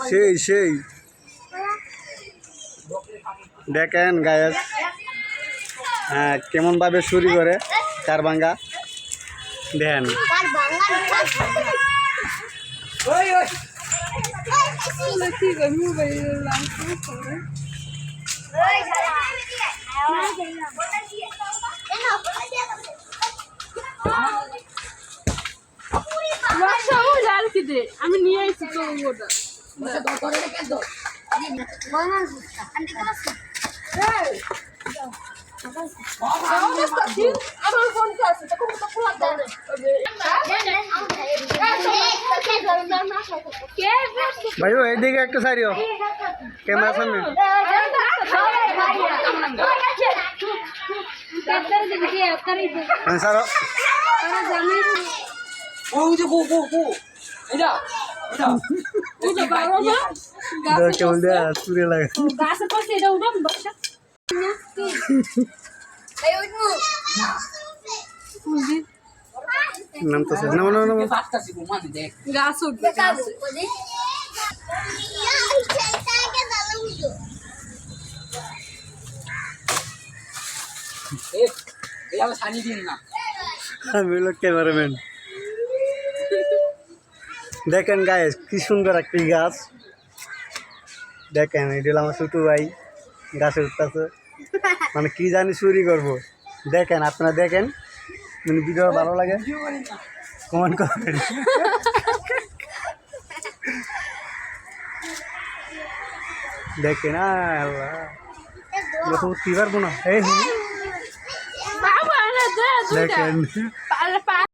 সেই সেই দেখেন গায়েস হ্যাঁ কেমন ভাবে চুরি করে কারবাঙ্গা দেন আমি নিয়ে এসেছি তো ভাই এইদিকে একটা সারিও ক্যামেরা সামনে স্যার কেমন দেয়া চুরে লাগে নামতেছে নাম নাম নাম গাছ উঠবে আমি হলো ক্যামেরাম্যান দেখেন গায়ে কি সুন্দর একটি গাছ দেখেন এটা হলো আমার ছোট ভাই গাছে উঠতেছে মানে কি জানি চুরি করবো দেখেন আপনারা দেখেন মানে ভিডিও ভালো লাগে কমেন্ট করবেন দেখেন আল্লাহ উঠতে পারবো না এই দেখেন